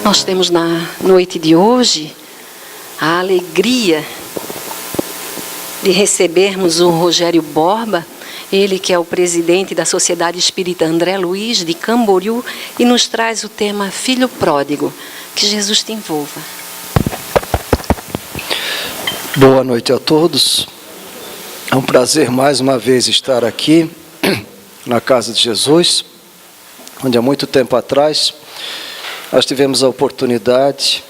Nós temos na noite de hoje a alegria de recebermos o Rogério Borba, ele que é o presidente da Sociedade Espírita André Luiz de Camboriú, e nos traz o tema Filho Pródigo. Que Jesus te envolva. Boa noite a todos. É um prazer mais uma vez estar aqui na casa de Jesus, onde há muito tempo atrás nós tivemos a oportunidade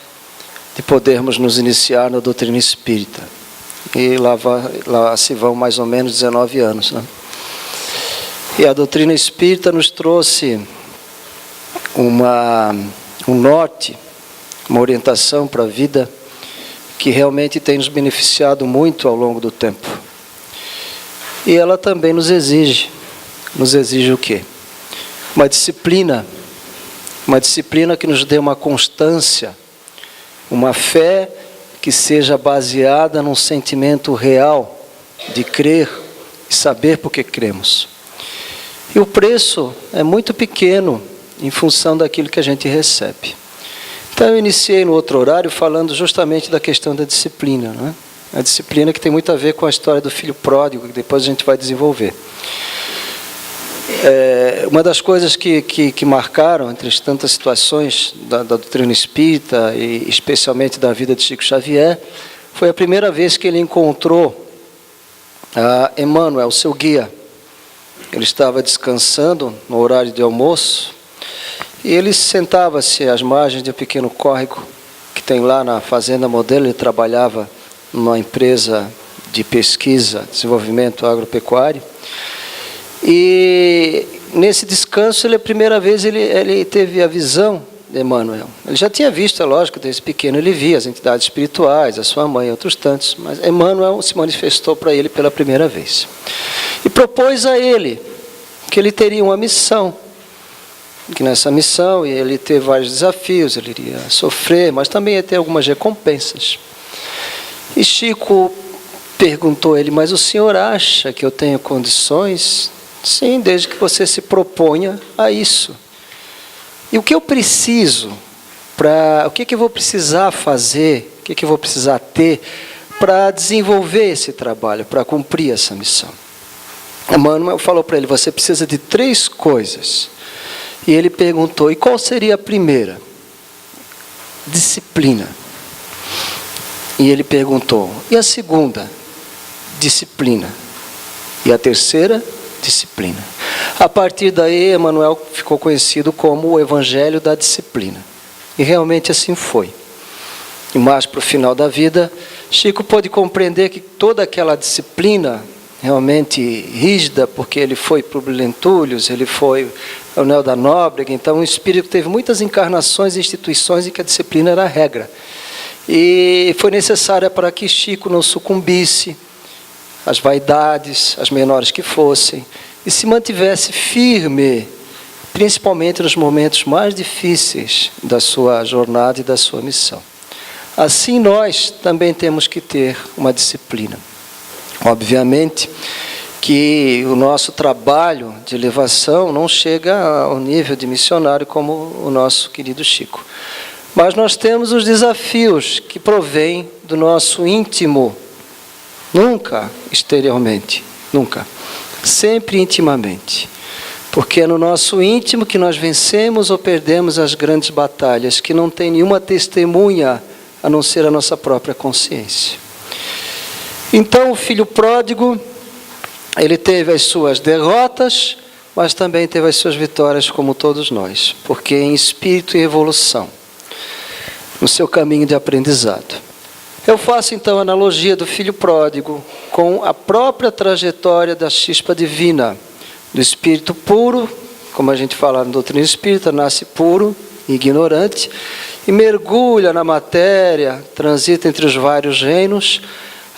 de podermos nos iniciar na doutrina espírita. E lá se vão mais ou menos 19 anos, né? E a doutrina espírita nos trouxe um norte, uma orientação para a vida que realmente tem nos beneficiado muito ao longo do tempo. E ela também nos exige o quê? Uma disciplina que nos dê uma constância, uma fé que seja baseada num sentimento real de crer e saber por que cremos. E o preço é muito pequeno em função daquilo que a gente recebe. Então eu iniciei no outro horário falando justamente da questão da disciplina, né? A disciplina que tem muito a ver com a história do filho pródigo, que depois a gente vai desenvolver. Uma das coisas que marcaram, entre as tantas situações da doutrina espírita, e especialmente da vida de Chico Xavier, foi a primeira vez que ele encontrou Emmanuel, seu guia. Ele estava descansando no horário de almoço, e ele sentava-se às margens de um pequeno córrego que tem lá na Fazenda Modelo. Ele trabalhava numa empresa de pesquisa, desenvolvimento agropecuário. E nesse descanso, a primeira vez ele teve a visão de Emmanuel. Ele já tinha visto, é lógico, desde pequeno ele via as entidades espirituais, a sua mãe e outros tantos, mas Emmanuel se manifestou para ele pela primeira vez. E propôs a ele que ele teria uma missão, que nessa missão ele ia ter vários desafios, ele iria sofrer, mas também ia ter algumas recompensas. E Chico perguntou a ele: mas o senhor acha que eu tenho condições? Sim, desde que você se proponha a isso. E o que eu preciso, o que eu vou precisar fazer, o que eu vou precisar ter para desenvolver esse trabalho, para cumprir essa missão? Emmanuel falou para ele: você precisa de 3 coisas. E ele perguntou: e qual seria a primeira? Disciplina. E ele perguntou: e a segunda? Disciplina. E a terceira? Disciplina. A partir daí, Emmanuel ficou conhecido como o Evangelho da Disciplina. E realmente assim foi. E mais para o final da vida, Chico pôde compreender que toda aquela disciplina realmente rígida, porque ele foi para o Lentulhos, ele foi ao Neo da Nóbrega, então o espírito teve muitas encarnações e instituições em que a disciplina era a regra. E foi necessária para que Chico não sucumbisse às vaidades, as menores que fossem, e se mantivesse firme, principalmente nos momentos mais difíceis da sua jornada e da sua missão. Assim nós também temos que ter uma disciplina. Obviamente que o nosso trabalho de elevação não chega ao nível de missionário como o nosso querido Chico. Mas nós temos os desafios que provêm do nosso íntimo, nunca exteriormente, nunca, sempre intimamente. Porque é no nosso íntimo que nós vencemos ou perdemos as grandes batalhas, que não tem nenhuma testemunha a não ser a nossa própria consciência. Então o filho pródigo, ele teve as suas derrotas, mas também teve as suas vitórias, como todos nós, porque em espírito e evolução, no seu caminho de aprendizado. Eu faço então a analogia do filho pródigo com a própria trajetória da chispa divina, do espírito puro, como a gente fala na doutrina espírita, nasce puro, ignorante, e mergulha na matéria, transita entre os vários reinos,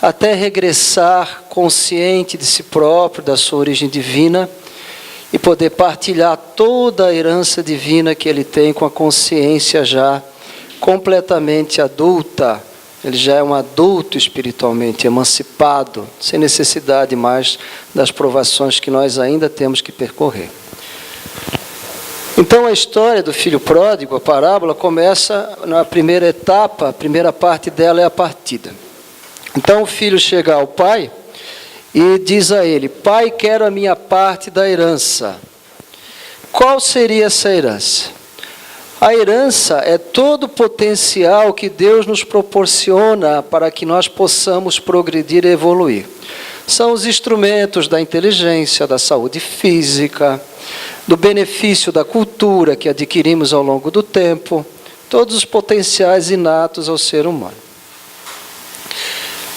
até regressar consciente de si próprio, da sua origem divina, e poder partilhar toda a herança divina que ele tem com a consciência já completamente adulta. Ele já é um adulto espiritualmente, emancipado, sem necessidade mais das provações que nós ainda temos que percorrer. Então a história do filho pródigo, a parábola, começa na primeira etapa, a primeira parte dela é a partida. Então o filho chega ao pai e diz a ele: pai, quero a minha parte da herança. Qual seria essa herança? A herança é todo o potencial que Deus nos proporciona para que nós possamos progredir e evoluir. São os instrumentos da inteligência, da saúde física, do benefício da cultura que adquirimos ao longo do tempo, todos os potenciais inatos ao ser humano.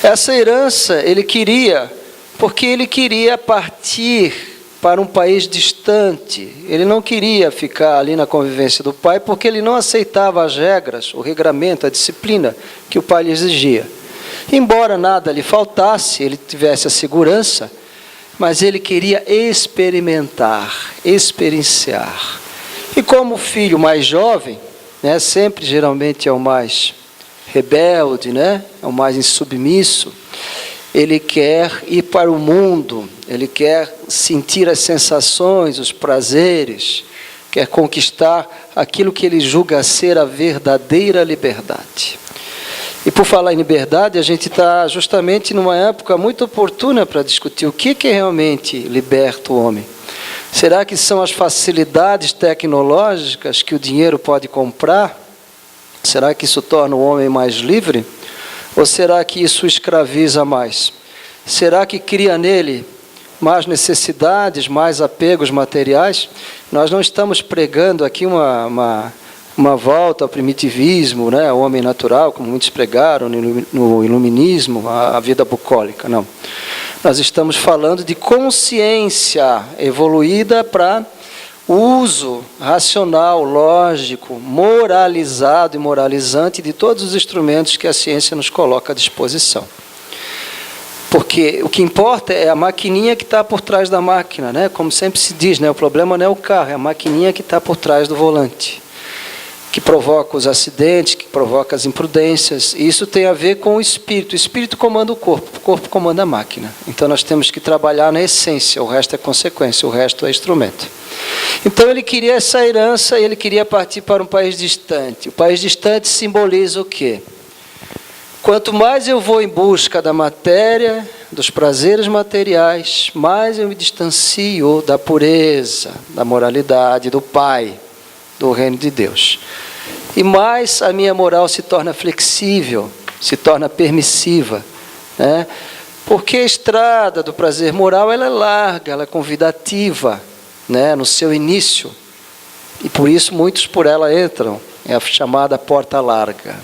Essa herança ele queria, porque ele queria partir para um país distante. Ele não queria ficar ali na convivência do pai, porque ele não aceitava as regras, o regramento, a disciplina que o pai lhe exigia. Embora nada lhe faltasse, ele tivesse a segurança, mas ele queria experimentar, experienciar. E como o filho mais jovem, né, sempre geralmente é o mais rebelde, né, é o mais insubmisso, ele quer ir para o mundo, ele quer sentir as sensações, os prazeres, quer conquistar aquilo que ele julga ser a verdadeira liberdade. E por falar em liberdade, a gente está justamente numa época muito oportuna para discutir o que realmente liberta o homem. Será que são as facilidades tecnológicas que o dinheiro pode comprar? Será que isso torna o homem mais livre? Ou será que isso escraviza mais? Será que cria nele mais necessidades, mais apegos materiais? Nós não estamos pregando aqui uma volta ao primitivismo, né, ao homem natural, como muitos pregaram no iluminismo, a vida bucólica, não. Nós estamos falando de consciência evoluída para uso racional, lógico, moralizado e moralizante de todos os instrumentos que a ciência nos coloca à disposição. Porque o que importa é a maquininha que está por trás da máquina, né? Como sempre se diz, né? O problema não é o carro, é a maquininha que está por trás do volante, que provoca os acidentes, que provoca as imprudências. E isso tem a ver com o espírito comanda o corpo comanda a máquina. Então nós temos que trabalhar na essência, o resto é consequência, o resto é instrumento. Então ele queria essa herança e ele queria partir para um país distante. O país distante simboliza o quê? Quanto mais eu vou em busca da matéria, dos prazeres materiais, mais eu me distancio da pureza, da moralidade, do Pai, do reino de Deus. E mais a minha moral se torna flexível, se torna permissiva, né? Porque a estrada do prazer moral ela é larga, ela é convidativa, né, no seu início, e por isso muitos por ela entram, é a chamada porta larga.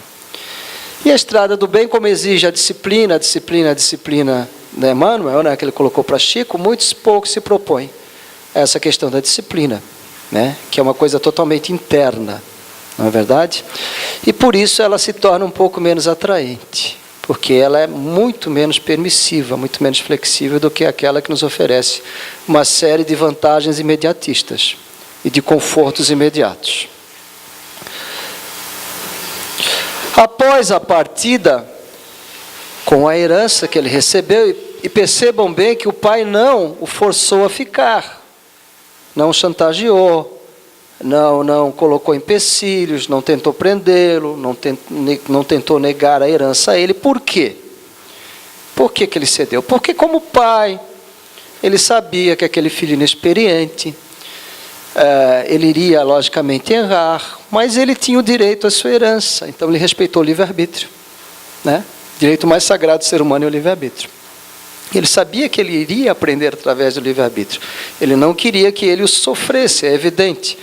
E a estrada do bem, como exige a disciplina de Emmanuel, né, que ele colocou para Chico, poucos se propõem a essa questão da disciplina, né, que é uma coisa totalmente interna, não é verdade? E por isso ela se torna um pouco menos atraente, porque ela é muito menos permissiva, muito menos flexível do que aquela que nos oferece uma série de vantagens imediatistas e de confortos imediatos. Após a partida, com a herança que ele recebeu, e percebam bem que o pai não o forçou a ficar, não o chantageou, não colocou empecilhos, não tentou prendê-lo, não tentou negar a herança a ele. Por quê? Por que ele cedeu? Porque como pai, ele sabia que aquele filho inexperiente, ele iria logicamente errar, mas ele tinha o direito à sua herança, então ele respeitou o livre-arbítrio, né? O direito mais sagrado do ser humano é o livre-arbítrio. Ele sabia que ele iria aprender através do livre-arbítrio. Ele não queria que ele o sofresse, é evidente.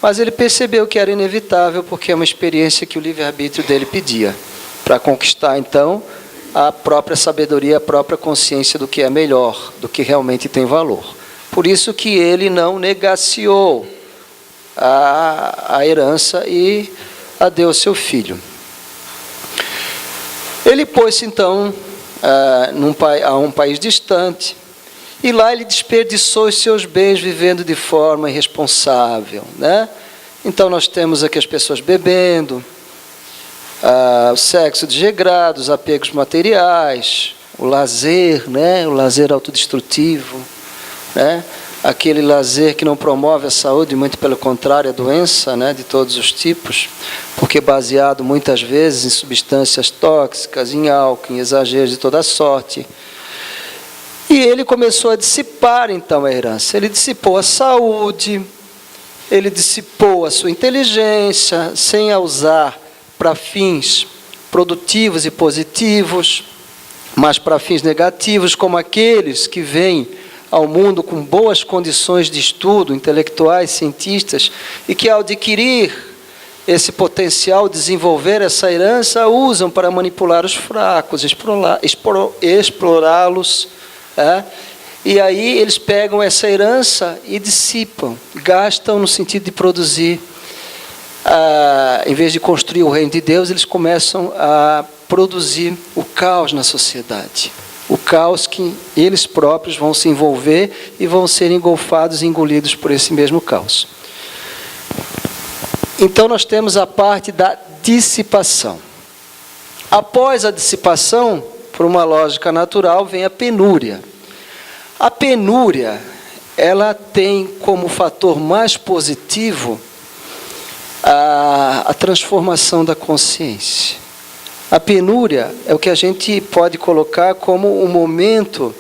Mas ele percebeu que era inevitável, porque é uma experiência que o livre-arbítrio dele pedia, para conquistar, então, a própria sabedoria, a própria consciência do que é melhor, do que realmente tem valor. Por isso que ele não negaciou a herança e a deu ao seu filho. Ele pôs-se, então, a um país distante, e lá ele desperdiçou os seus bens vivendo de forma irresponsável, né? Então nós temos aqui as pessoas bebendo, o sexo desregrado, os apegos materiais, o lazer, né? O lazer autodestrutivo, né? aquele lazer que não promove a saúde, muito pelo contrário, a doença, né, de todos os tipos, porque é baseado muitas vezes em substâncias tóxicas, em álcool, em exageros de toda sorte. E ele começou a dissipar então a herança. Ele dissipou a saúde, ele dissipou a sua inteligência, sem a usar para fins produtivos e positivos, mas para fins negativos, como aqueles que vêm ao mundo com boas condições de estudo, intelectuais, cientistas, e que ao adquirir esse potencial, desenvolver essa herança, usam para manipular os fracos, explorá-los. E aí eles pegam essa herança e dissipam, gastam no sentido de produzir. Em vez de construir o reino de Deus, eles começam a produzir o caos na sociedade. O caos que eles próprios vão se envolver e vão ser engolfados e engolidos por esse mesmo caos. Então nós temos a parte da dissipação. Após a dissipação, por uma lógica natural, vem a penúria. A penúria, ela tem como fator mais positivo a transformação da consciência. A penúria é o que a gente pode colocar como um momento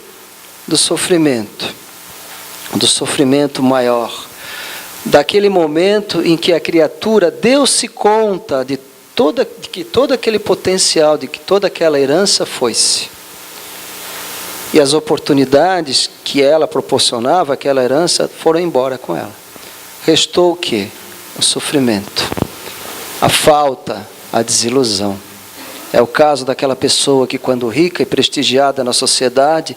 do sofrimento maior, daquele momento em que a criatura deu-se conta de que todo aquele potencial, de que toda aquela herança foi-se. E as oportunidades que ela proporcionava, aquela herança, foram embora com ela. Restou o quê? O sofrimento, a falta, a desilusão. É o caso daquela pessoa que, quando rica e prestigiada na sociedade,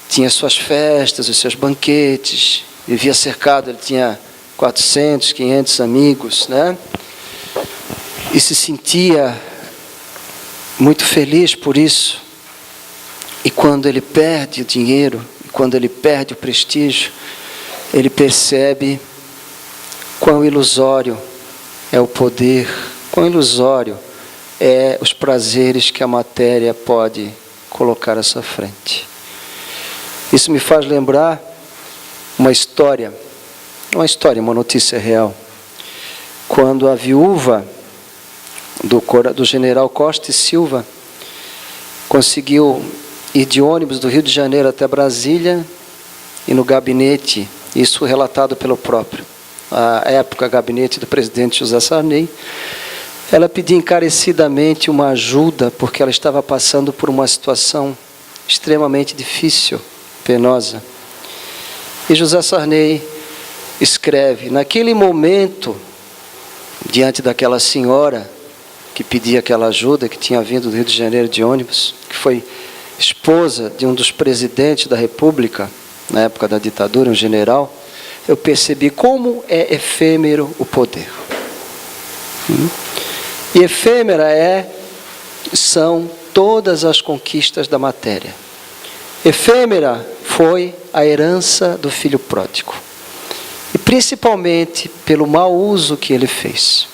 tinha suas festas, os seus banquetes, vivia cercado, ele tinha 400, 500 amigos, né? E se sentia muito feliz por isso. E quando ele perde o dinheiro, quando ele perde o prestígio, ele percebe quão ilusório é o poder, quão ilusório é os prazeres que a matéria pode colocar à sua frente. Isso me faz lembrar uma história, uma notícia real. Quando a viúva do general Costa e Silva conseguiu ir de ônibus do Rio de Janeiro até Brasília e no gabinete, isso relatado pelo próprio, a época gabinete do presidente José Sarney, ela pediu encarecidamente uma ajuda porque ela estava passando por uma situação extremamente difícil, penosa. E José Sarney escreve: naquele momento, diante daquela senhora que pedia aquela ajuda, que tinha vindo do Rio de Janeiro de ônibus, que foi esposa de um dos presidentes da República, na época da ditadura, um general, eu percebi como é efêmero o poder. E efêmera são todas as conquistas da matéria. Efêmera foi a herança do filho pródigo. E principalmente pelo mau uso que ele fez,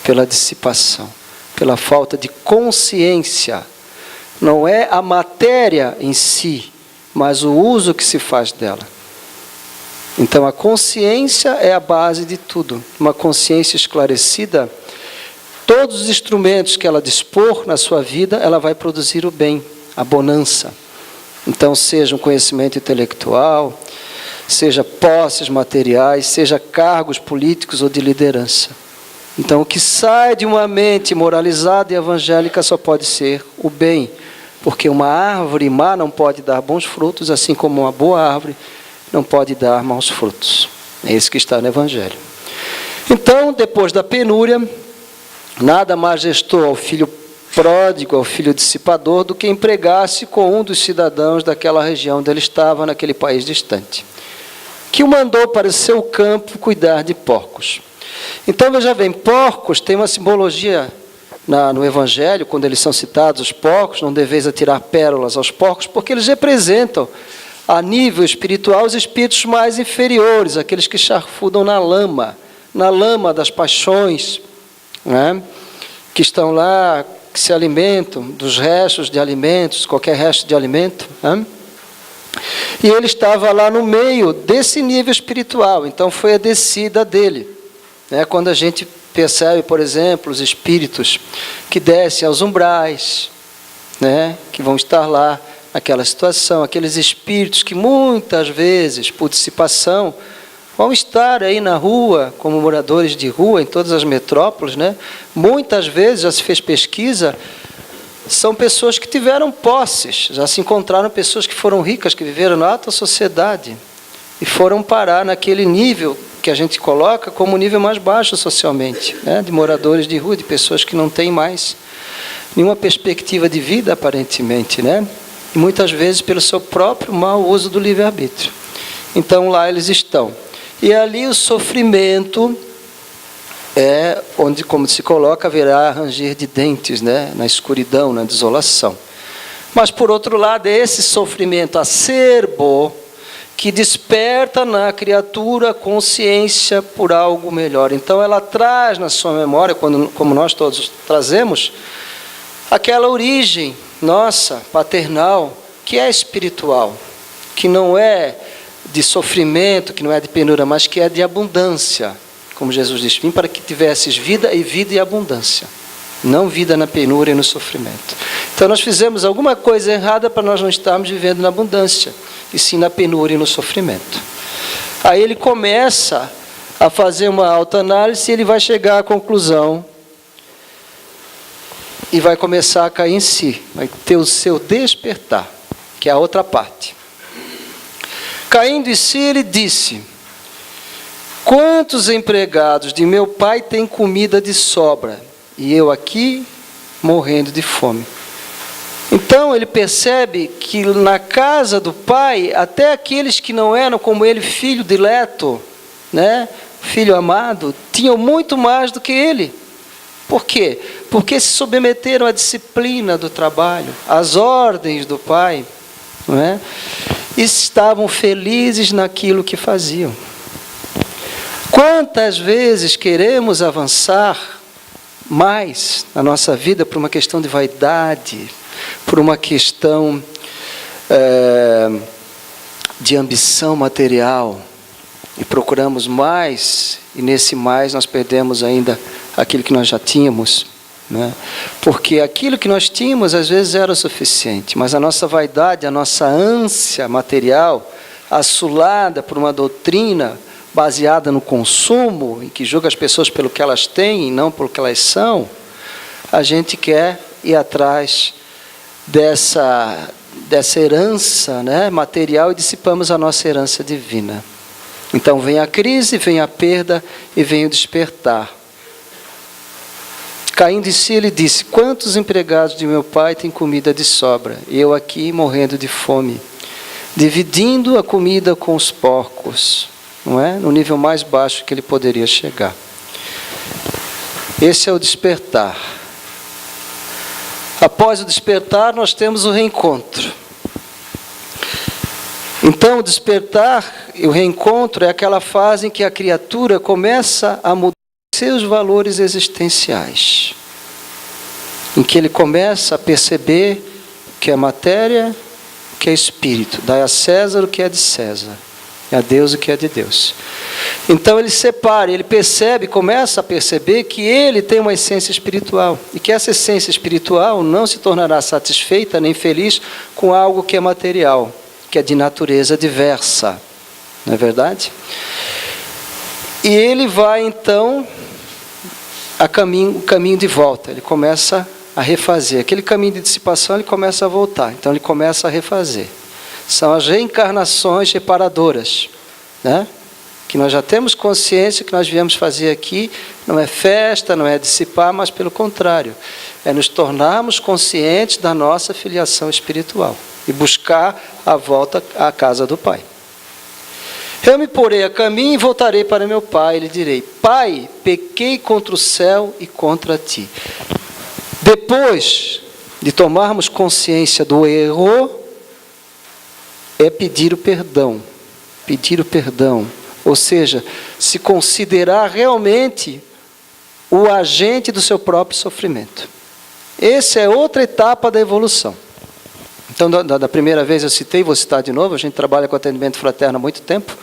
pela dissipação, pela falta de consciência. Não é a matéria em si, mas o uso que se faz dela. Então a consciência é a base de tudo. Uma consciência esclarecida, todos os instrumentos que ela dispor na sua vida, ela vai produzir o bem, a bonança. Então seja um conhecimento intelectual, seja posses materiais, seja cargos políticos ou de liderança. Então o que sai de uma mente moralizada e evangélica só pode ser o bem, porque uma árvore má não pode dar bons frutos, assim como uma boa árvore não pode dar maus frutos. É isso que está no Evangelho. Então, depois da penúria, nada mais restou ao filho pródigo, ao filho dissipador, do que empregar-se com um dos cidadãos daquela região onde ele estava, naquele país distante, que o mandou para o seu campo cuidar de porcos. Então, veja bem, porcos tem uma simbologia no Evangelho, quando eles são citados, os porcos, não deveis atirar pérolas aos porcos, porque eles representam, a nível espiritual, os espíritos mais inferiores, aqueles que charfudam na lama das paixões, né? Que estão lá, que se alimentam dos restos de alimentos, qualquer resto de alimento, né? E ele estava lá no meio desse nível espiritual, então foi a descida dele. Quando a gente percebe, por exemplo, os espíritos que descem aos umbrais, que vão estar lá naquela situação, aqueles espíritos que muitas vezes, por dissipação, vão estar aí na rua, como moradores de rua, em todas as metrópoles, muitas vezes, já se fez pesquisa, são pessoas que tiveram posses, já se encontraram pessoas que foram ricas, que viveram na alta sociedade, e foram parar naquele nível que a gente coloca como o nível mais baixo socialmente, de moradores de rua, de pessoas que não têm mais nenhuma perspectiva de vida, aparentemente, e muitas vezes pelo seu próprio mau uso do livre-arbítrio. Então lá eles estão. E ali o sofrimento é onde, como se coloca, haverá ranger de dentes, na escuridão, na desolação. Mas, por outro lado, é esse sofrimento acerbo que desperta na criatura consciência por algo melhor. Então, ela traz na sua memória, como nós todos trazemos, aquela origem nossa, paternal, que é espiritual, que não é de sofrimento, que não é de penura, mas que é de abundância. Como Jesus disse, vim para que tivesses vida e abundância. Não vida na penura e no sofrimento. Então nós fizemos alguma coisa errada para nós não estarmos vivendo na abundância, e sim na penura e no sofrimento. Aí ele começa a fazer uma autoanálise e ele vai chegar à conclusão e vai começar a cair em si, vai ter o seu despertar, que é a outra parte. Caindo em si, ele disse: quantos empregados de meu pai têm comida de sobra, e eu aqui morrendo de fome? Então ele percebe que na casa do pai, até aqueles que não eram como ele, filho dileto, filho amado, tinham muito mais do que ele. Por quê? Porque se submeteram à disciplina do trabalho, às ordens do pai, e estavam felizes naquilo que faziam. Quantas vezes queremos avançar mais na nossa vida por uma questão de vaidade, por uma questão de ambição material, e procuramos mais, e nesse mais nós perdemos ainda aquilo que nós já tínhamos, porque aquilo que nós tínhamos às vezes era o suficiente, mas a nossa vaidade, a nossa ânsia material, assolada por uma doutrina baseada no consumo, em que julga as pessoas pelo que elas têm e não pelo que elas são, a gente quer ir atrás dessa herança material e dissipamos a nossa herança divina. Então vem a crise, vem a perda e vem o despertar. Caindo em si, ele disse: quantos empregados de meu pai têm comida de sobra, e eu aqui morrendo de fome, dividindo a comida com os porcos, no nível mais baixo que ele poderia chegar. Esse é o despertar. Após o despertar, nós temos o reencontro. Então, o despertar e o reencontro é aquela fase em que a criatura começa a mudar seus valores existenciais, em que ele começa a perceber o que é matéria, o que é espírito, dai a César o que é de César, e a Deus o que é de Deus. Então ele separa, ele percebe, começa a perceber que ele tem uma essência espiritual, e que essa essência espiritual não se tornará satisfeita nem feliz com algo que é material, que é de natureza diversa, não é verdade? E ele vai então o caminho de volta, ele começa a refazer. Aquele caminho de dissipação, ele começa a voltar, então ele começa a refazer. São as reencarnações reparadoras, que nós já temos consciência que nós viemos fazer aqui, não é festa, não é dissipar, mas pelo contrário, é nos tornarmos conscientes da nossa filiação espiritual e buscar a volta à casa do Pai. Eu me porei a caminho e voltarei para meu pai, e lhe direi: Pai, pequei contra o céu e contra ti. Depois de tomarmos consciência do erro, é pedir o perdão. Pedir o perdão. Ou seja, se considerar realmente o agente do seu próprio sofrimento. Essa é outra etapa da evolução. Então, da primeira vez eu citei, vou citar de novo, a gente trabalha com atendimento fraterno há muito tempo.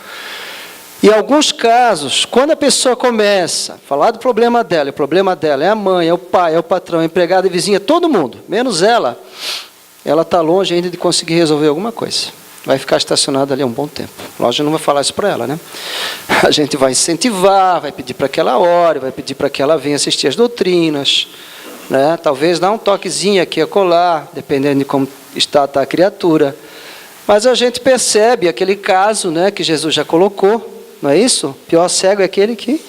E em alguns casos, quando a pessoa começa a falar do problema dela, e o problema dela é a mãe, é o pai, é o patrão, é a empregada, é a vizinha, todo mundo, menos ela está longe ainda de conseguir resolver alguma coisa. Vai ficar estacionada ali um bom tempo. Lógico, não vai falar isso para ela, né? A gente vai incentivar, vai pedir para que ela ore, vai pedir para que ela venha assistir as doutrinas, né? Talvez dar um toquezinho aqui e acolá, dependendo de como está a criatura. Mas a gente percebe aquele caso, né, que Jesus já colocou, não é isso? O pior cego é aquele que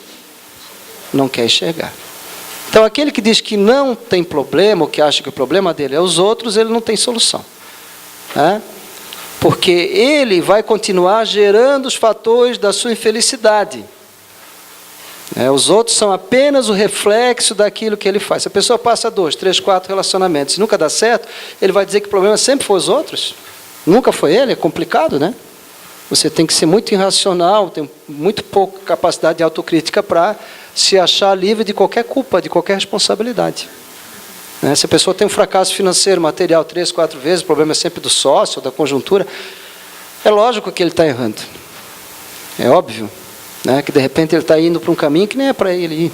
não quer enxergar. Então, aquele que diz que não tem problema, ou que acha que o problema dele é os outros, ele não tem solução, né? Porque ele vai continuar gerando os fatores da sua infelicidade. Os outros são apenas o reflexo daquilo que ele faz. Se a pessoa passa 2, 3, 4 relacionamentos e nunca dá certo, ele vai dizer que o problema sempre foi os outros. Nunca foi ele, é complicado, né? Você tem que ser muito irracional, tem muito pouca capacidade de autocrítica para se achar livre de qualquer culpa, de qualquer responsabilidade. Se a pessoa tem um fracasso financeiro, material 3, 4 vezes, o problema é sempre do sócio, da conjuntura, é lógico que ele está errando. É óbvio, né? Que de repente ele está indo para um caminho que nem é para ele ir.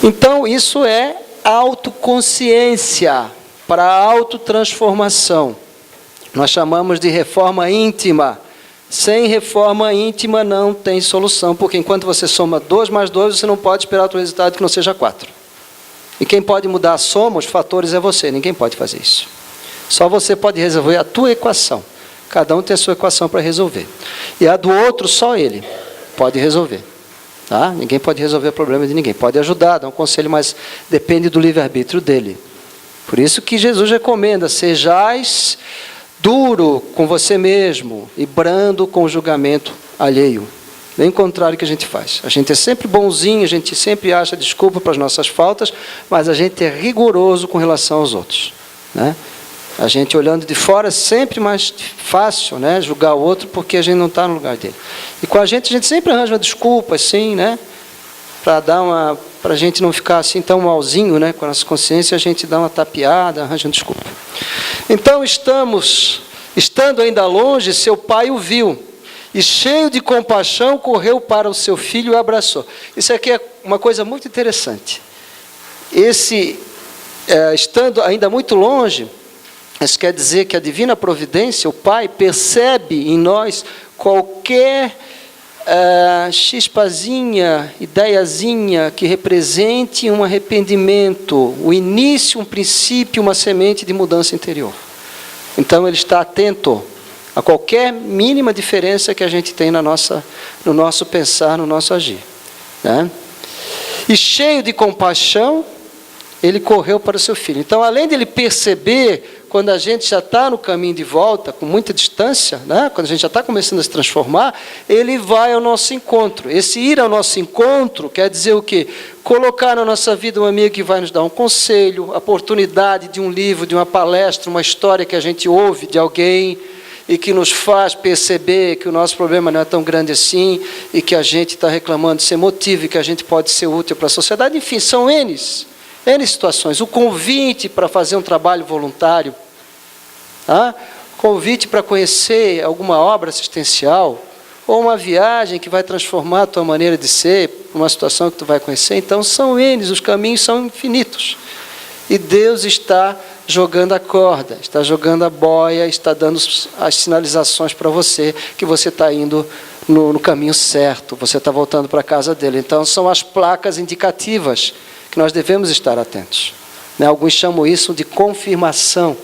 Então, isso é autoconsciência para a autotransformação. Nós chamamos de reforma íntima. Sem reforma íntima não tem solução, porque enquanto você soma 2 mais 2, você não pode esperar outro resultado que não seja 4. E quem pode mudar a soma, os fatores, é você. Ninguém pode fazer isso. Só você pode resolver a tua equação. Cada um tem a sua equação para resolver. E a do outro, só ele pode resolver. Tá? Ninguém pode resolver o problema de ninguém. Pode ajudar, dar um conselho, mas depende do livre-arbítrio dele. Por isso que Jesus recomenda: sejais duro com você mesmo e brando com o julgamento alheio. Bem contrário que a gente faz. A gente é sempre bonzinho, a gente sempre acha desculpa para as nossas faltas, mas a gente é rigoroso com relação aos outros, né? A gente olhando de fora é sempre mais fácil, né, julgar o outro porque a gente não está no lugar dele. E com a gente sempre arranja uma desculpa, assim, né, para a gente não ficar assim tão malzinho, né, com a nossa consciência, a gente dá uma tapeada, arranja uma desculpa. Então estando ainda longe, seu pai o viu. E cheio de compaixão, correu para o seu filho e o abraçou. Isso aqui é uma coisa muito interessante. Estando ainda muito longe, isso quer dizer que a divina providência, o Pai, percebe em nós qualquer chispazinha, ideiazinha que represente um arrependimento, o início, um princípio, uma semente de mudança interior. Então ele está atento a qualquer mínima diferença que a gente tem no nosso pensar, no nosso agir, né? E cheio de compaixão, ele correu para o seu filho. Então, além de ele perceber, quando a gente já está no caminho de volta, com muita distância, né? Quando a gente já está começando a se transformar, ele vai ao nosso encontro. Esse ir ao nosso encontro quer dizer o quê? Colocar na nossa vida um amigo que vai nos dar um conselho, a oportunidade de um livro, de uma palestra, uma história que a gente ouve de alguém, e que nos faz perceber que o nosso problema não é tão grande assim, e que a gente está reclamando de ser motivo, e que a gente pode ser útil para a sociedade. Enfim, são N situações. O convite para fazer um trabalho voluntário, tá? Convite para conhecer alguma obra assistencial, ou uma viagem que vai transformar a tua maneira de ser, uma situação que tu vai conhecer. Então, são N, os caminhos são infinitos. E Deus está jogando a corda, está jogando a boia, está dando as sinalizações para você, que você está indo no caminho certo, você está voltando para a casa dele. Então, são as placas indicativas que nós devemos estar atentos, né? Alguns chamam isso de confirmação,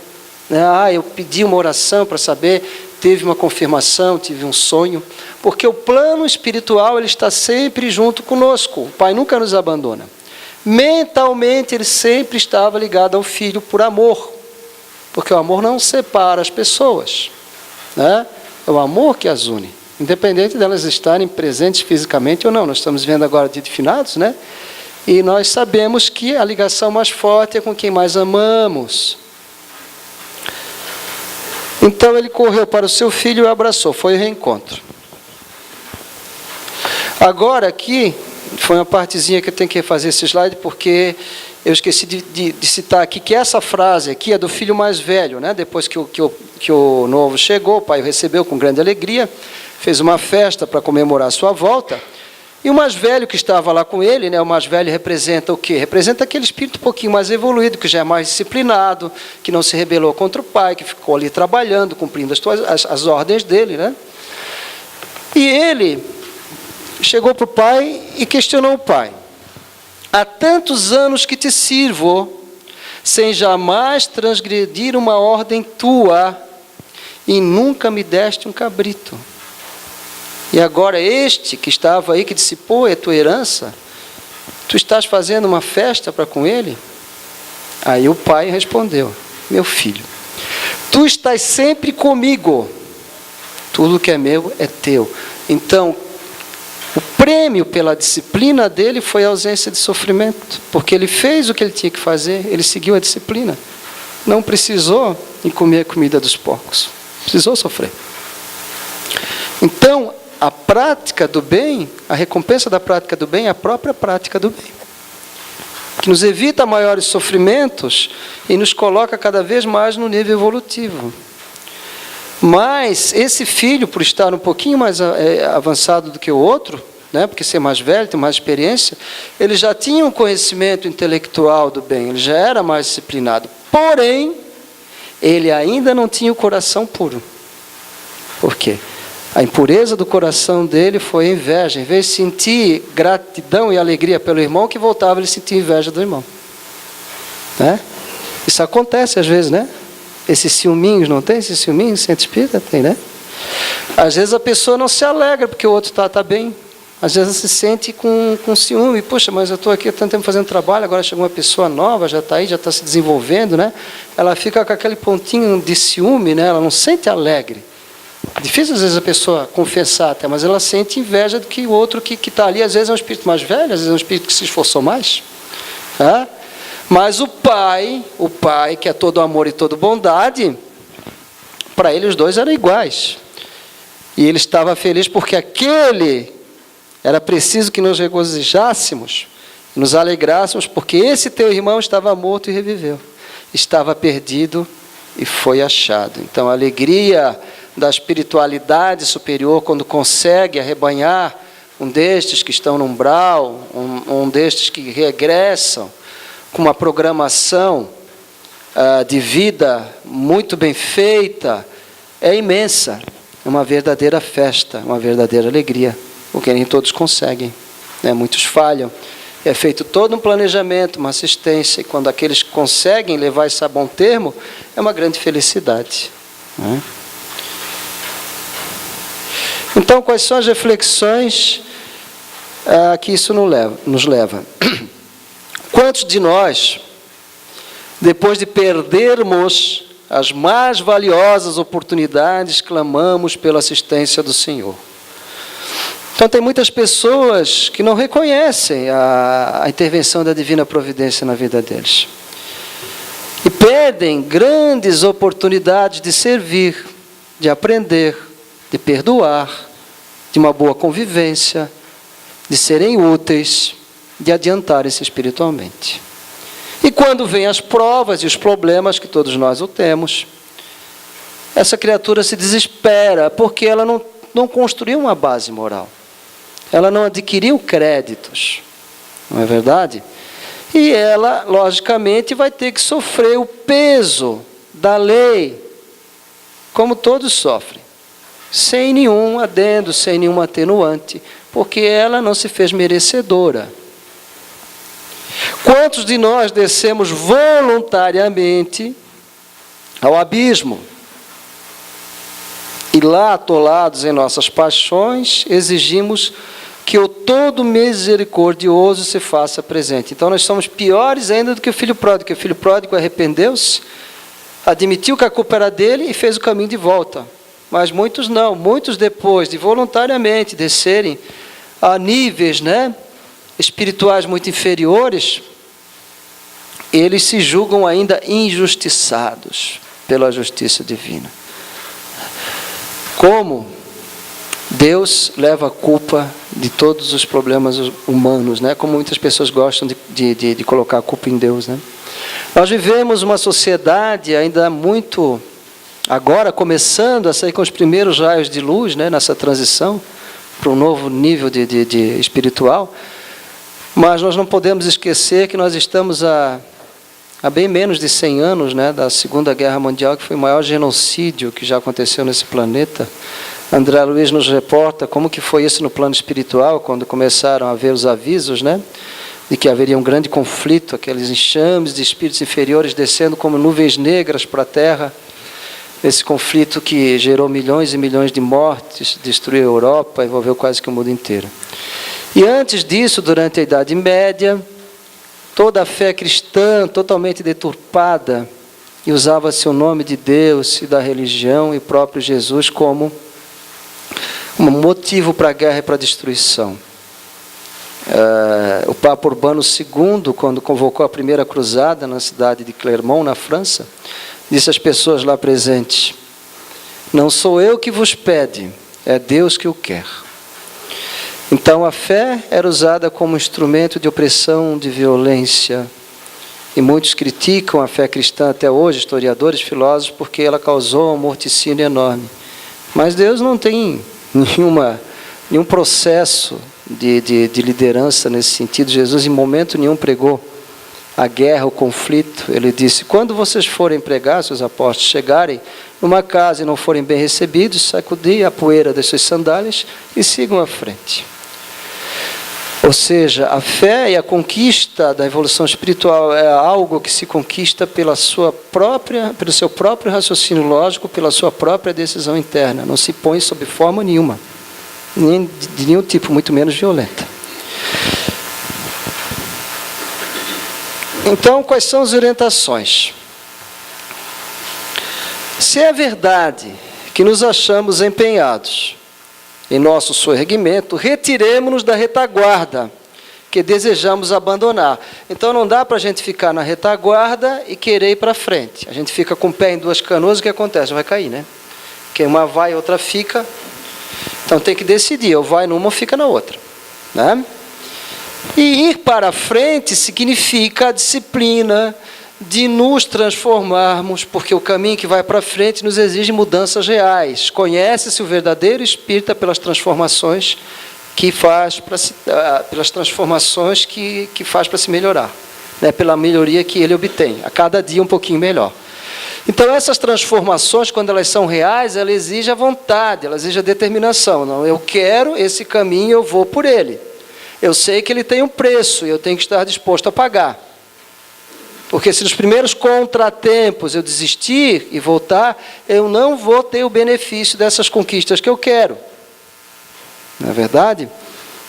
né? Eu pedi uma oração para saber, teve uma confirmação, tive um sonho, porque o plano espiritual ele está sempre junto conosco, o Pai nunca nos abandona. Mentalmente ele sempre estava ligado ao Filho por amor, porque o amor não separa as pessoas, né? É o amor que as une, independente delas estarem presentes fisicamente ou não. Nós estamos vendo agora dia de finados, né? E nós sabemos que a ligação mais forte é com quem mais amamos. Então ele correu para o seu filho e o abraçou, foi o reencontro. Agora aqui, foi uma partezinha que eu tenho que refazer esse slide, porque eu esqueci de citar aqui que essa frase aqui é do filho mais velho, né? Depois que o novo chegou, o pai o recebeu com grande alegria, fez uma festa para comemorar a sua volta. E o mais velho que estava lá com ele, né, o mais velho representa o quê? Representa aquele espírito um pouquinho mais evoluído, que já é mais disciplinado, que não se rebelou contra o pai, que ficou ali trabalhando, cumprindo as ordens dele, né? E ele chegou para o pai e questionou o pai: há tantos anos que te sirvo, sem jamais transgredir uma ordem tua, e nunca me deste um cabrito. E agora este que estava aí, que dissipou a tua herança, tu estás fazendo uma festa para com ele? Aí o pai respondeu: meu filho, tu estás sempre comigo, tudo que é meu é teu. Então, o prêmio pela disciplina dele foi a ausência de sofrimento, porque ele fez o que ele tinha que fazer, ele seguiu a disciplina. Não precisou comer a comida dos porcos, precisou sofrer. Então, a prática do bem, a recompensa da prática do bem é a própria prática do bem, que nos evita maiores sofrimentos e nos coloca cada vez mais no nível evolutivo. Mas esse filho, por estar um pouquinho mais avançado do que o outro, né, porque ser mais velho, ter mais experiência, ele já tinha um conhecimento intelectual do bem, ele já era mais disciplinado. Porém, ele ainda não tinha o coração puro. Por quê? A impureza do coração dele foi a inveja. Em vez de sentir gratidão e alegria pelo irmão, que voltava, ele sentia inveja do irmão. Né? Isso acontece às vezes, né? Esses ciúminhos, não tem? Esses ciúminhos, centro espírita? Tem, né? Às vezes a pessoa não se alegra porque o outro está bem. Às vezes se sente com ciúme. Poxa, mas eu estou aqui há tanto tempo fazendo trabalho, agora chegou uma pessoa nova, já está aí, já está se desenvolvendo, né? Ela fica com aquele pontinho de ciúme, né? Ela não sente alegre. Difícil às vezes a pessoa confessar até, mas ela sente inveja do que o outro que está ali. Às vezes é um espírito mais velho, às vezes é um espírito que se esforçou mais. Tá? Mas o pai, que é todo amor e toda bondade, para ele os dois eram iguais. E ele estava feliz porque aquele era preciso que nos regozijássemos, nos alegrássemos, porque esse teu irmão estava morto e reviveu. Estava perdido e foi achado. Então a alegria da espiritualidade superior, quando consegue arrebanhar um destes que estão no umbral, um destes que regressam com uma programação de vida muito bem feita, é imensa. É uma verdadeira festa, uma verdadeira alegria, porque nem todos conseguem, né? Muitos falham. É feito todo um planejamento, uma assistência, e quando aqueles conseguem levar isso a bom termo, é uma grande felicidade, né? Então, quais são as reflexões que isso nos leva? Quantos de nós, depois de perdermos as mais valiosas oportunidades, clamamos pela assistência do Senhor? Então, tem muitas pessoas que não reconhecem a intervenção da Divina Providência na vida deles. E perdem grandes oportunidades de servir, de aprender, de perdoar, de uma boa convivência, de serem úteis, de adiantarem-se espiritualmente. E quando vêm as provas e os problemas, que todos nós o temos, essa criatura se desespera, porque ela não construiu uma base moral. Ela não adquiriu créditos, não é verdade? E ela, logicamente, vai ter que sofrer o peso da lei, como todos sofrem, sem nenhum adendo, sem nenhum atenuante, porque ela não se fez merecedora. Quantos de nós descemos voluntariamente ao abismo e lá, atolados em nossas paixões, exigimos que o todo misericordioso se faça presente? Então nós somos piores ainda do que o filho pródigo, que o filho pródigo arrependeu-se, admitiu que a culpa era dele e fez o caminho de volta. Mas muitos não, muitos depois de voluntariamente descerem a níveis, né, espirituais muito inferiores, eles se julgam ainda injustiçados pela justiça divina. Como Deus leva a culpa de todos os problemas humanos, né? Como muitas pessoas gostam de colocar a culpa em Deus, né? Nós vivemos uma sociedade ainda muito, agora começando a sair com os primeiros raios de luz, né? Nessa transição para um novo nível de espiritual, mas nós não podemos esquecer que nós estamos há bem menos de 100 anos, né, da Segunda Guerra Mundial, que foi o maior genocídio que já aconteceu nesse planeta. André Luiz nos reporta como que foi isso no plano espiritual, quando começaram a ver os avisos, né, de que haveria um grande conflito, aqueles enxames de espíritos inferiores descendo como nuvens negras para a Terra, esse conflito que gerou milhões e milhões de mortes, destruiu a Europa, envolveu quase que o mundo inteiro. E antes disso, durante a Idade Média, toda a fé cristã totalmente deturpada, e usava-se o nome de Deus e da religião e o próprio Jesus como um motivo para a guerra e para a destruição. O Papa Urbano II, quando convocou a primeira cruzada na cidade de Clermont, na França, disse às pessoas lá presentes: não sou eu que vos pede, é Deus que o quer. Então a fé era usada como instrumento de opressão, de violência. E muitos criticam a fé cristã até hoje, historiadores, filósofos, porque ela causou um morticínio enorme. Mas Deus não tem nenhum processo de liderança nesse sentido. Jesus em momento nenhum pregou a guerra, o conflito. Ele disse: quando vocês forem pregar, seus apóstolos, chegarem numa casa e não forem bem recebidos, sacudi a poeira das suas sandálias e sigam à frente. Ou seja, a fé e a conquista da evolução espiritual é algo que se conquista pelo seu próprio raciocínio lógico, pela sua própria decisão interna. Não se põe sob forma nenhuma, nem de nenhum tipo, muito menos violenta. Então, quais são as orientações? Se é verdade que nos achamos empenhados em nosso soerguimento, retiremo-nos da retaguarda que desejamos abandonar. Então não dá para a gente ficar na retaguarda e querer ir para frente. A gente fica com o pé em duas canoas, o que acontece? Vai cair, né? Porque uma vai e outra fica. Então tem que decidir, ou vai numa ou fica na outra, né? E ir para frente significa a disciplina de nos transformarmos, porque o caminho que vai para frente nos exige mudanças reais. Conhece-se o verdadeiro espírita pelas transformações que faz para se melhorar, né? Pela melhoria que ele obtém, a cada dia um pouquinho melhor. Então essas transformações, quando elas são reais, elas exigem a vontade, elas exigem a determinação. Não, eu quero esse caminho, eu vou por ele. Eu sei que ele tem um preço e eu tenho que estar disposto a pagar. Porque se nos primeiros contratempos eu desistir e voltar, eu não vou ter o benefício dessas conquistas que eu quero. Não é verdade?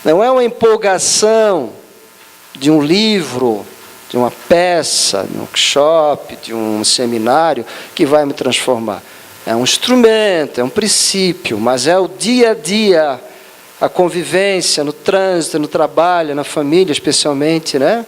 Não é uma empolgação de um livro, de uma peça, de um workshop, de um seminário que vai me transformar. É um instrumento, é um princípio, mas é o dia a dia, a convivência, no trânsito, no trabalho, na família especialmente, né?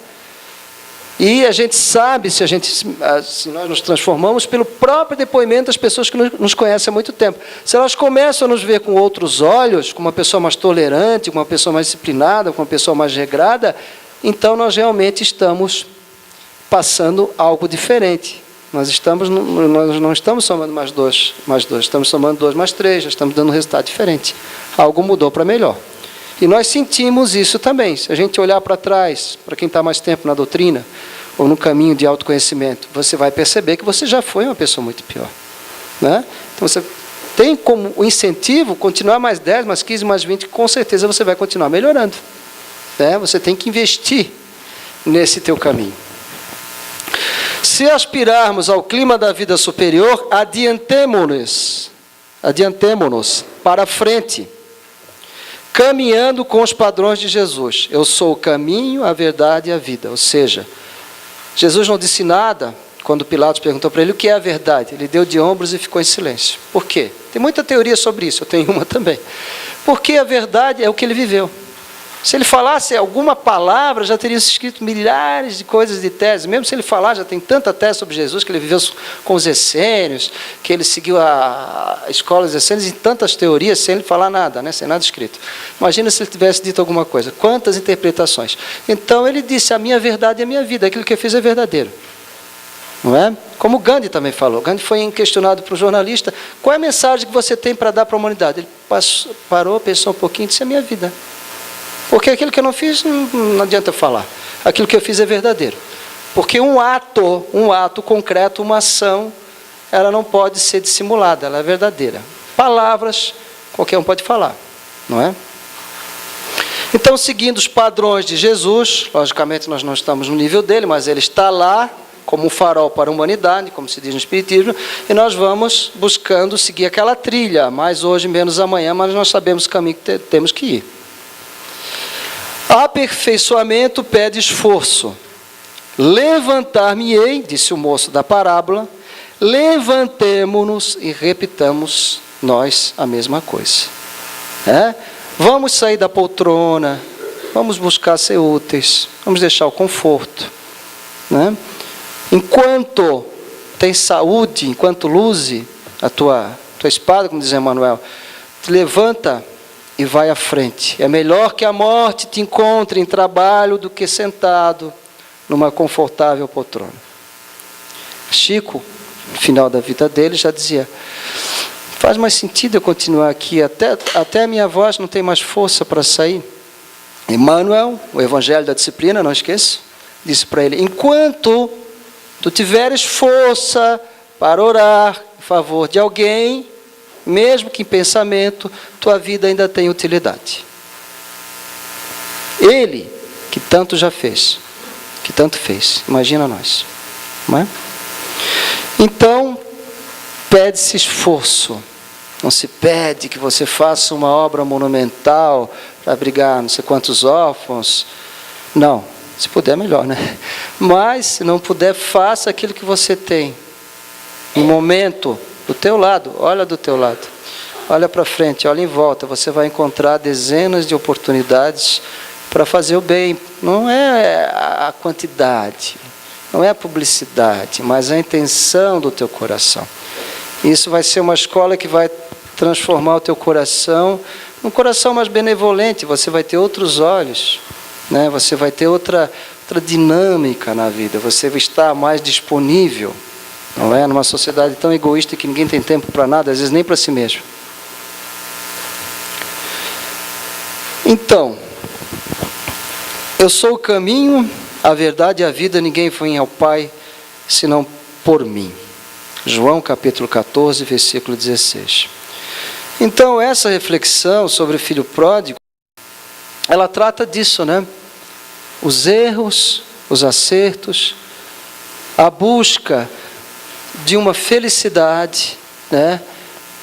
E a gente sabe se nós nos transformamos pelo próprio depoimento das pessoas que nos conhecem há muito tempo. Se elas começam a nos ver com outros olhos, com uma pessoa mais tolerante, com uma pessoa mais disciplinada, com uma pessoa mais regrada, então nós realmente estamos passando algo diferente. Nós não estamos somando mais dois, estamos somando 2 mais 3, já estamos dando um resultado diferente. Algo mudou para melhor. E nós sentimos isso também. Se a gente olhar para trás, para quem está mais tempo na doutrina, ou no caminho de autoconhecimento, você vai perceber que você já foi uma pessoa muito pior, né? Então você tem como o incentivo continuar mais 10, mais 15, mais 20, com certeza você vai continuar melhorando, né? Você tem que investir nesse teu caminho. Se aspirarmos ao clima da vida superior, adiantemo-nos para frente, caminhando com os padrões de Jesus. Eu sou o caminho, a verdade e a vida. Ou seja, Jesus não disse nada quando Pilatos perguntou para ele o que é a verdade. Ele deu de ombros e ficou em silêncio. Por quê? Tem muita teoria sobre isso, eu tenho uma também. Porque a verdade é o que ele viveu. Se ele falasse alguma palavra, já teria se escrito milhares de coisas de tese. Mesmo se ele falar, já tem tanta tese sobre Jesus, que ele viveu com os essênios, que ele seguiu a escola dos essênios, e tantas teorias, sem ele falar nada, né? Sem nada escrito. Imagina se ele tivesse dito alguma coisa. Quantas interpretações. Então ele disse, a minha verdade é a minha vida, aquilo que eu fiz é verdadeiro. Não é? Como Gandhi também falou. Gandhi foi questionado por um jornalista, qual é a mensagem que você tem para dar para a humanidade? Ele parou, pensou um pouquinho e disse, é a minha vida. Porque aquilo que eu não fiz, não adianta eu falar. Aquilo que eu fiz é verdadeiro. Porque um ato concreto, uma ação, ela não pode ser dissimulada, ela é verdadeira. Palavras, qualquer um pode falar, não é? Então, seguindo os padrões de Jesus, logicamente nós não estamos no nível dele, mas ele está lá, como um farol para a humanidade, como se diz no Espiritismo, e nós vamos buscando seguir aquela trilha, mais hoje, menos amanhã, mas nós sabemos o caminho que temos que ir. Aperfeiçoamento pede esforço. Levantar-me-ei, disse o moço da parábola, levantemo-nos e repitamos nós a mesma coisa. Vamos sair da poltrona, vamos buscar ser úteis, vamos deixar o conforto. Né? Enquanto tem saúde, enquanto luze a tua espada, como diz Emmanuel, te levanta e vai à frente. É melhor que a morte te encontre em trabalho do que sentado numa confortável poltrona. Chico, no final da vida dele, já dizia, faz mais sentido eu continuar aqui, até a minha voz não tem mais força para sair. Emmanuel, o Evangelho da Disciplina, não esqueça, disse para ele, enquanto tu tiveres força para orar em favor de alguém, mesmo que em pensamento, tua vida ainda tem utilidade. Ele, que tanto já fez, que tanto fez, imagina nós. Não é? Então, pede-se esforço. Não se pede que você faça uma obra monumental para abrigar não sei quantos órfãos. Não, se puder melhor, né? Mas, se não puder, faça aquilo que você tem. No momento, do teu lado, olha do teu lado. Olha para frente, olha em volta. Você vai encontrar dezenas de oportunidades para fazer o bem. Não é a quantidade, não é a publicidade, mas a intenção do teu coração. Isso vai ser uma escola que vai transformar o teu coração num coração mais benevolente. Você vai ter outros olhos, né? Você vai ter outra dinâmica na vida. Você vai estar mais disponível. Não é? Numa sociedade tão egoísta que ninguém tem tempo para nada, às vezes nem para si mesmo. Então, eu sou o caminho, a verdade e a vida, ninguém vem ao Pai senão por mim. João capítulo 14, versículo 16. Então, essa reflexão sobre o filho pródigo, ela trata disso, né? Os erros, os acertos, a busca de uma felicidade, né,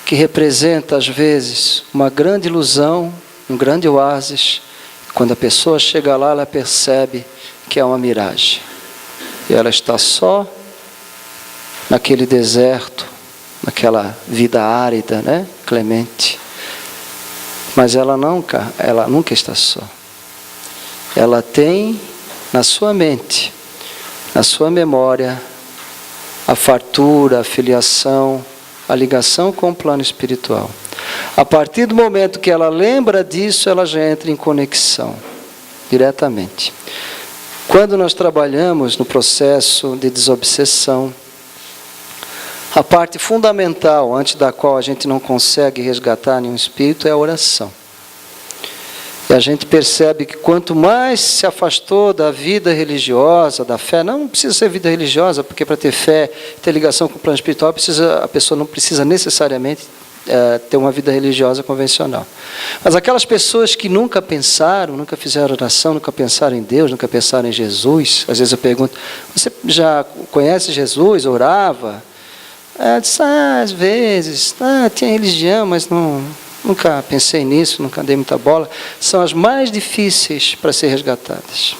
que representa às vezes uma grande ilusão, um grande oásis. Quando a pessoa chega lá, ela percebe que é uma miragem. E ela está só naquele deserto, naquela vida árida, né, clemente. Mas ela nunca está só. Ela tem na sua mente, na sua memória, a fartura, a filiação, a ligação com o plano espiritual. A partir do momento que ela lembra disso, ela já entra em conexão, diretamente. Quando nós trabalhamos no processo de desobsessão, a parte fundamental, antes da qual a gente não consegue resgatar nenhum espírito, é a oração. E a gente percebe que quanto mais se afastou da vida religiosa, da fé, não precisa ser vida religiosa, porque para ter fé, ter ligação com o plano espiritual, a pessoa não precisa necessariamente ter uma vida religiosa convencional. Mas aquelas pessoas que nunca pensaram, nunca fizeram oração, nunca pensaram em Deus, nunca pensaram em Jesus, às vezes eu pergunto, você já conhece Jesus, orava? Disse, às vezes, tinha religião, mas nunca pensei nisso, nunca dei muita bola. São as mais difíceis para ser resgatadas.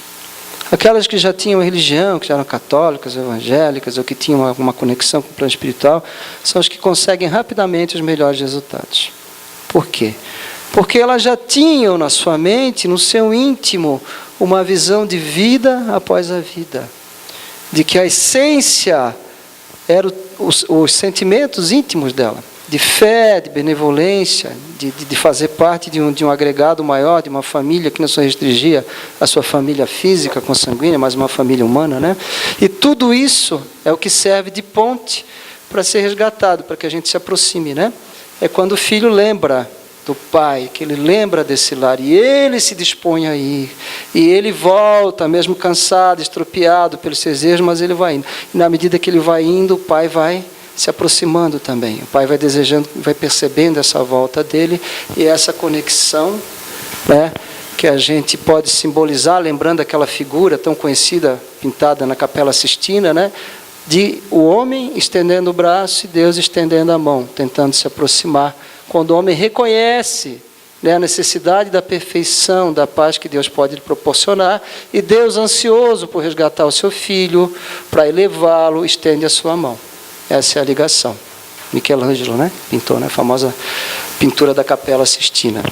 Aquelas que já tinham religião, que já eram católicas, evangélicas, ou que tinham alguma conexão com o plano espiritual, são as que conseguem rapidamente os melhores resultados. Por quê? Porque elas já tinham na sua mente, no seu íntimo, uma visão de vida após a vida. De que a essência eram os sentimentos íntimos dela. De fé, de benevolência, de fazer parte de um agregado maior, de uma família que não só restringia a sua família física, consanguínea, mas uma família humana, né? E tudo isso é o que serve de ponte para ser resgatado, para que a gente se aproxime, né? É quando o filho lembra do pai, que ele lembra desse lar, e ele se dispõe a ir, e ele volta, mesmo cansado, estropiado pelos seus erros, mas ele vai indo. E na medida que ele vai indo, o pai vai se aproximando também. O pai vai desejando, vai percebendo essa volta dele, e essa conexão, né, que a gente pode simbolizar, lembrando aquela figura tão conhecida, pintada na Capela Sistina, né, de o homem estendendo o braço e Deus estendendo a mão, tentando se aproximar. Quando o homem reconhece, né, a necessidade da perfeição, da paz que Deus pode lhe proporcionar, e Deus, ansioso por resgatar o seu filho, para elevá-lo, estende a sua mão. Essa é a ligação. Michelangelo, né, pintou, né, a famosa pintura da Capela Sistina.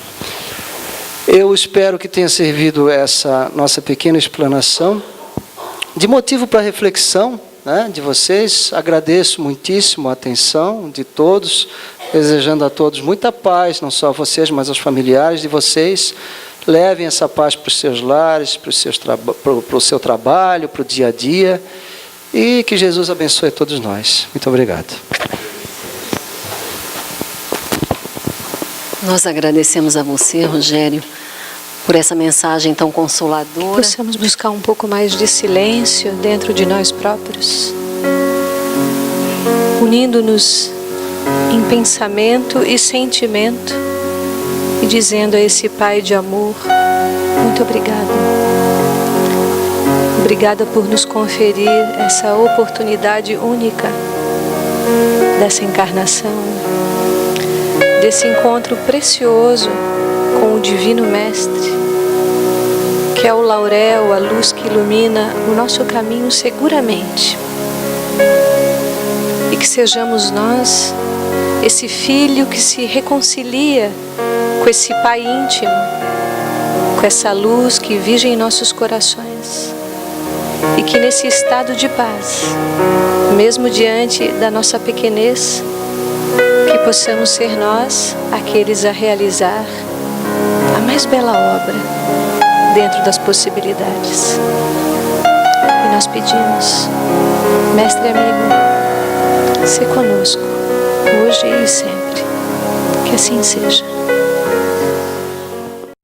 Eu espero que tenha servido essa nossa pequena explanação de motivo para reflexão, né, de vocês. Agradeço muitíssimo a atenção de todos, desejando a todos muita paz, não só a vocês, mas aos familiares de vocês. Levem essa paz para os seus lares, para o seu trabalho, para o dia a dia, e que Jesus abençoe a todos nós. Muito obrigado. Nós agradecemos a você, Rogério, por essa mensagem tão consoladora. Possamos buscar um pouco mais de silêncio dentro de nós próprios, unindo-nos em pensamento e sentimento, e dizendo a esse Pai de amor: muito obrigado. Obrigada por nos conferir essa oportunidade única dessa encarnação, desse encontro precioso com o Divino Mestre, que é o laurel, a luz que ilumina o nosso caminho seguramente. E que sejamos nós esse filho que se reconcilia com esse Pai íntimo, com essa luz que vive em nossos corações, e que nesse estado de paz, mesmo diante da nossa pequenez, que possamos ser nós aqueles a realizar a mais bela obra dentro das possibilidades. E nós pedimos: Mestre amigo, se conosco, hoje e sempre. Que assim seja.